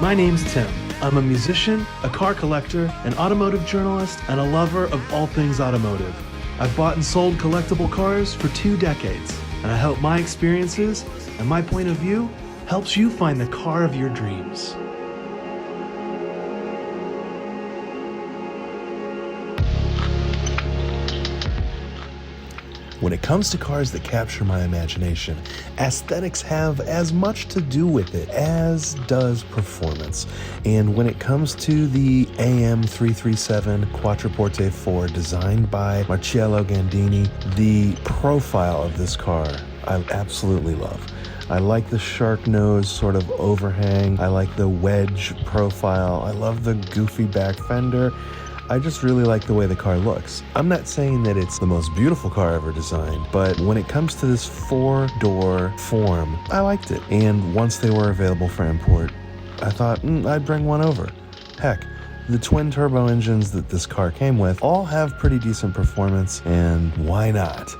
My name's Tim. I'm a musician, a car collector, an automotive journalist, and a lover of all things automotive. I've bought and sold collectible cars for 2 decades, and I hope my experiences and my point of view helps you find the car of your dreams. When it comes to cars that capture my imagination, aesthetics have as much to do with it as does performance. And when it comes to the AM337 Quattroporte 4 designed by Marcello Gandini, the profile of this car I absolutely love. I like the shark nose sort of overhang. I like the wedge profile. I love the goofy back fender. I just really like the way the car looks. I'm not saying that it's the most beautiful car ever designed, but when it comes to this 4-door form, I liked it. And once they were available for import, I thought I'd bring one over. Heck, the twin turbo engines that this car came with all have pretty decent performance, and why not?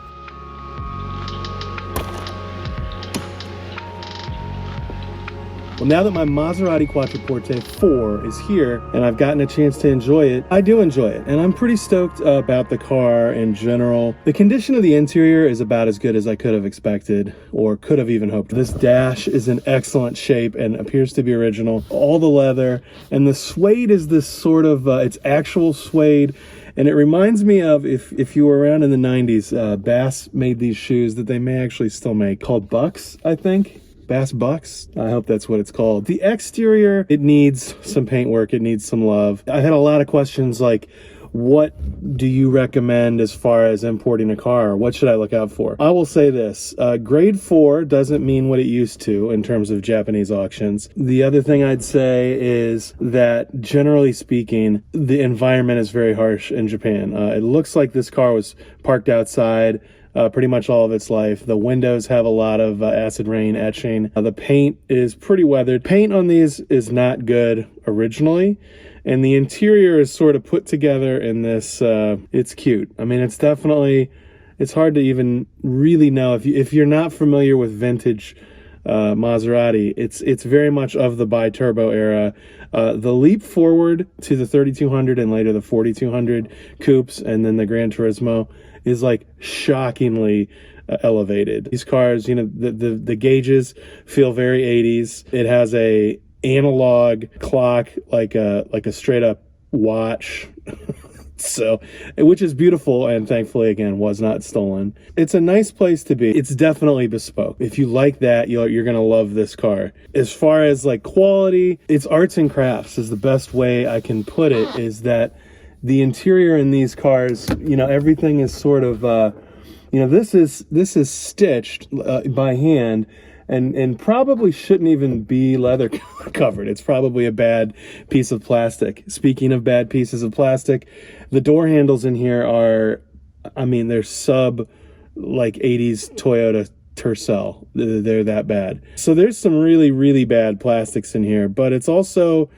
Well, now that my Maserati Quattroporte 4 is here and I've gotten a chance to enjoy it, I do enjoy it. And I'm pretty stoked about the car in general. The condition of the interior is about as good as I could have expected or could have even hoped. This dash is in excellent shape and appears to be original. All the leather and the suede is this sort of, it's actual suede. And it reminds me of, if you were around in the 90s, Bass made these shoes that they may actually still make called Bucks, I think. Bass Bucks? I hope that's what it's called. The exterior, it needs some paint work. It needs some love. I had a lot of questions like, what do you recommend as far as importing a car? What should I look out for? I will say this, grade 4 doesn't mean what it used to in terms of Japanese auctions. The other thing I'd say is that generally speaking, the environment is very harsh in Japan. It looks like this car was parked outside pretty much all of its life. The windows have a lot of acid rain etching. The paint is pretty weathered. Paint on these is not good originally, and the interior is sort of put together in this, it's cute. I mean, it's definitely, it's hard to even really know. If you're not familiar with vintage Maserati, it's very much of the biturbo era. The leap forward to the 3200 and later the 4200 coupes and then the Gran Turismo is like shockingly elevated. These cars, you know, the gauges feel very 80s. It has a analog clock, like a straight up watch. So, which is beautiful and thankfully, again, was not stolen. It's a nice place to be. It's definitely bespoke. If you like that, you're going to love this car. As far as like quality, it's arts and crafts is the best way I can put it, is that the interior in these cars, you know, everything is sort of, you know, this is stitched by hand. And probably shouldn't even be leather covered. It's probably a bad piece of plastic. Speaking of bad pieces of plastic, the door handles in here are, I mean, they're sub like 80s Toyota Tercel. They're that bad. So there's some really, really bad plastics in here, but it's also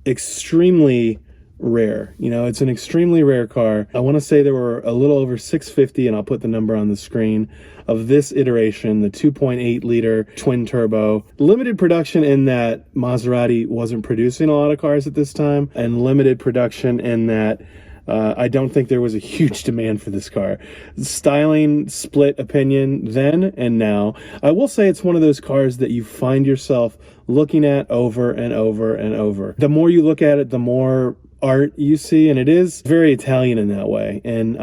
extremely rare. You know, it's an extremely rare car. I want to say there were a little over 650, and I'll put the number on the screen, of this iteration, the 2.8 liter twin turbo. Limited production in that Maserati wasn't producing a lot of cars at this time, and limited production in that I don't think there was a huge demand for this car. Styling split opinion then and now. I will say it's one of those cars that you find yourself looking at over and over and over. The more you look at it, the more art you see, and it is very Italian in that way. And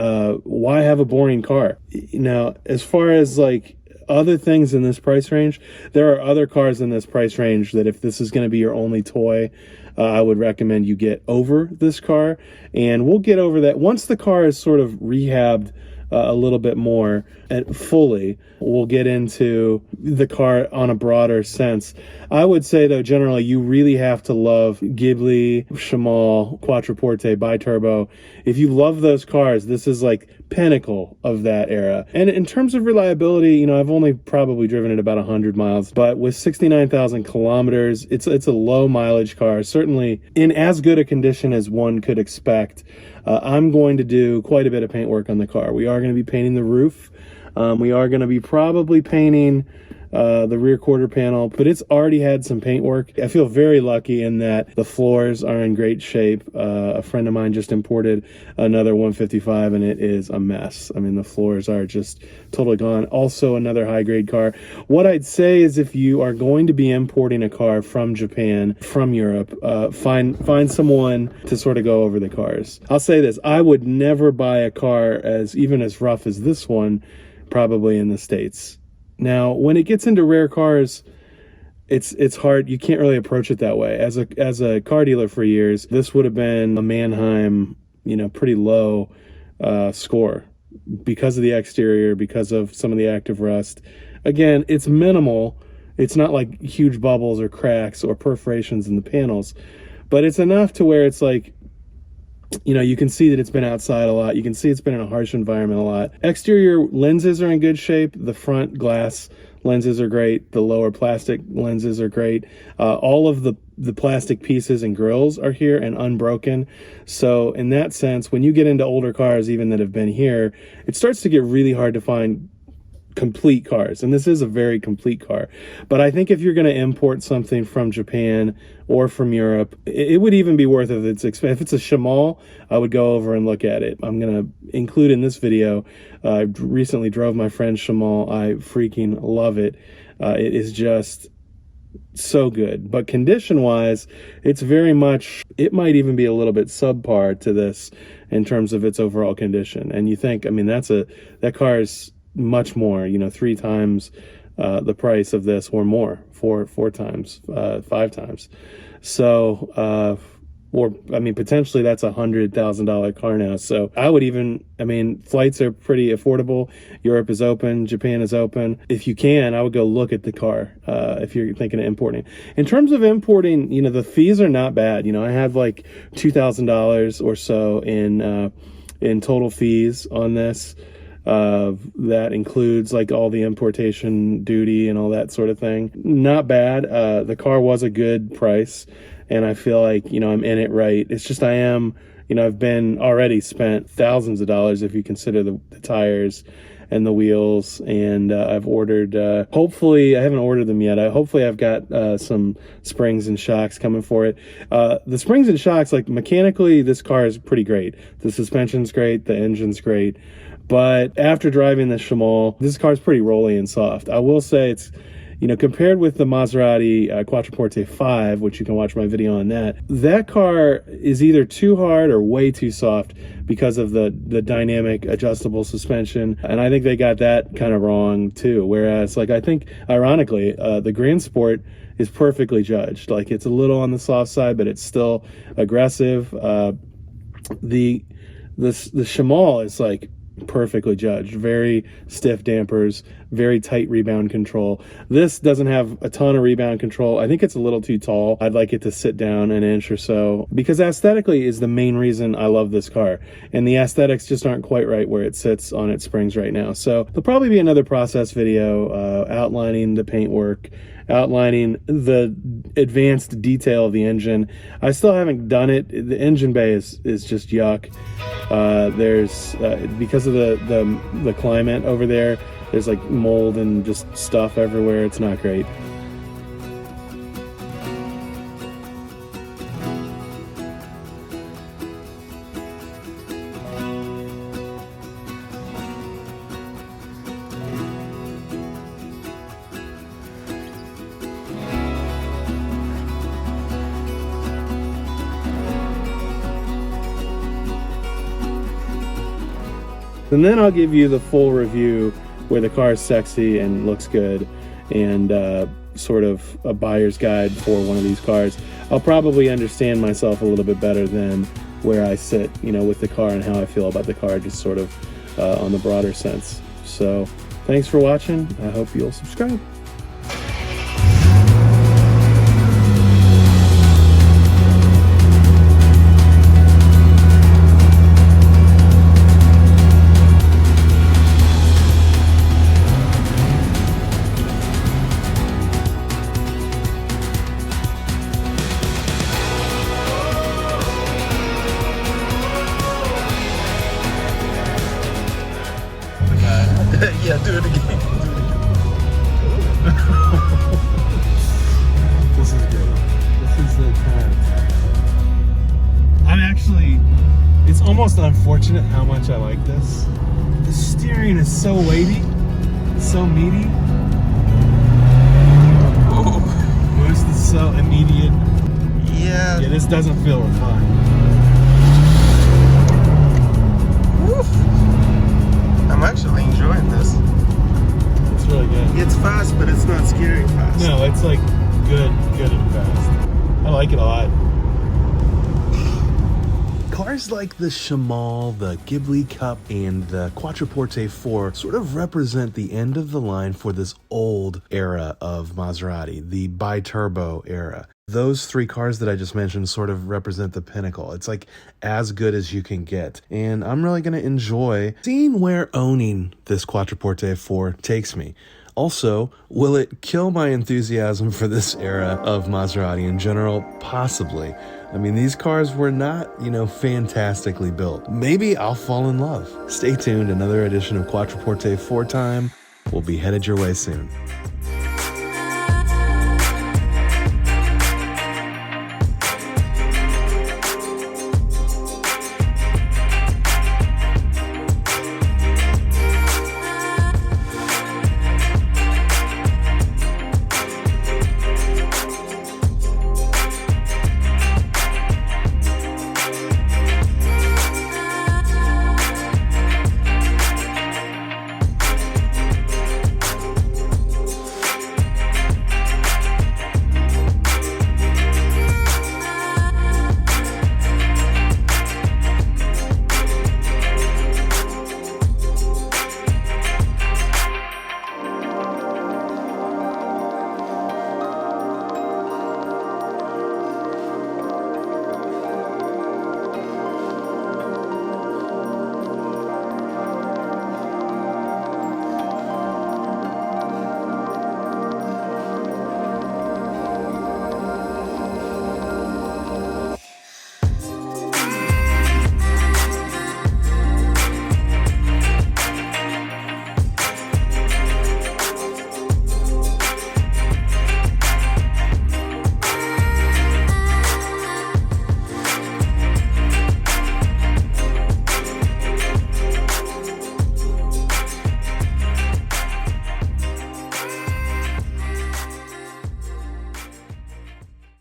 why have a boring car? Now, as far as like other things in this price range, there are other cars in this price range that if this is going to be your only toy, I would recommend you get over this car. And we'll get over that once the car is sort of rehabbed a little bit more and fully. We'll get into the car on a broader sense. I would say, though, generally, you really have to love Ghibli, Shamal, Quattroporte, biturbo. If you love those cars, this is like pinnacle of that era. And in terms of reliability, you know, I've only probably driven it about 100 miles, but with 69,000 kilometers, it's a low mileage car, certainly in as good a condition as one could expect. I'm going to do quite a bit of paint work on the car. We are going to be painting the roof. We are going to be probably painting the rear quarter panel, but it's already had some paint work. I feel very lucky in that the floors are in great shape. A friend of mine just imported another 155 and it is a mess. I mean, the floors are just totally gone. Also another high grade car. What I'd say is if you are going to be importing a car from Japan, from Europe, find someone to sort of go over the cars. I'll say this, I would never buy a car even as rough as this one, probably in the States. Now, when it gets into rare cars, it's hard. You can't really approach it that way. As a car dealer for years, this would have been a Mannheim, pretty low score because of the exterior, because of some of the active rust. Again, it's minimal. It's not like huge bubbles or cracks or perforations in the panels, but it's enough to where it's like, you can see that it's been outside a lot. You can see it's been in a harsh environment a lot. Exterior lenses are in good shape. The front glass lenses are great. The lower plastic lenses are great. All of the plastic pieces and grills are here and unbroken. So in that sense, when you get into older cars, even that have been here, it starts to get really hard to find complete cars, and this is a very complete car. But I think if you're going to import something from Japan or from Europe, it would even be worth it. If it's a Shamal, I would go over and look at it. I'm going to include in this video, I recently drove my friend's Shamal. I freaking love it. It is just so good. But condition wise, it's very much, it might even be a little bit subpar to this in terms of its overall condition. And you think, I mean, that car is much more, 3 times the price of this, or more, four times, 5 times. So potentially that's $100,000 car now. So I would flights are pretty affordable. Europe is open, Japan is open. If you can, I would go look at the car if you're thinking of importing. In terms of importing, the fees are not bad. I have like $2,000 or so in total fees on this. That includes like all the importation duty and all that sort of thing. Not bad. The car was a good price, and I feel like, I'm in it right. It's just I've been already spent thousands of dollars if you consider the tires and the wheels, and I've ordered, hopefully, I haven't ordered them yet. Hopefully I've got some springs and shocks coming for it. The springs and shocks, like mechanically, this car is pretty great. The suspension's great, the engine's great. But after driving the Shamal, this car's pretty rolly and soft. I will say it's, compared with the Maserati Quattroporte 5, which you can watch my video on that car is either too hard or way too soft because of the dynamic adjustable suspension. And I think they got that kind of wrong too. Whereas, like, I think, ironically, the Grand Sport is perfectly judged. Like, it's a little on the soft side, but it's still aggressive. The Shamal is like perfectly judged. Very stiff dampers, very tight rebound control. This doesn't have a ton of rebound control. I think it's a little too tall. I'd like it to sit down an inch or so, because aesthetically is the main reason I love this car, and the aesthetics just aren't quite right where it sits on its springs right now. So there'll probably be another process video outlining the paintwork, outlining the advanced detail of the engine. I still haven't done it. The engine bay is just yuck. There's because of the climate over there, there's like mold and just stuff everywhere. It's not great. And then I'll give you the full review where the car is sexy and looks good, and sort of a buyer's guide for one of these cars. I'll probably understand myself a little bit better than where I sit, with the car and how I feel about the car, just sort of on the broader sense. So thanks for watching. I hope you'll subscribe. Yeah, do it again. Do it again. unfortunate how much I like this. The steering is so weighty, so meaty. Ooh. Boost is so immediate. Yeah. Yeah, this doesn't feel refined. Woo. I'm actually enjoying this. It's really good. It's fast, but it's not scary fast. No, it's like good and fast. I like it a lot. Cars like the Shamal, the Ghibli Cup, and the Quattroporte 4 sort of represent the end of the line for this old era of Maserati, the biturbo era. Those three cars that I just mentioned sort of represent the pinnacle. It's like as good as you can get. And I'm really going to enjoy seeing where owning this Quattroporte 4 takes me. Also, will it kill my enthusiasm for this era of Maserati in general? Possibly. I mean, these cars were not, fantastically built. Maybe I'll fall in love. Stay tuned. Another edition of Quattroporte 4 time will be headed your way soon.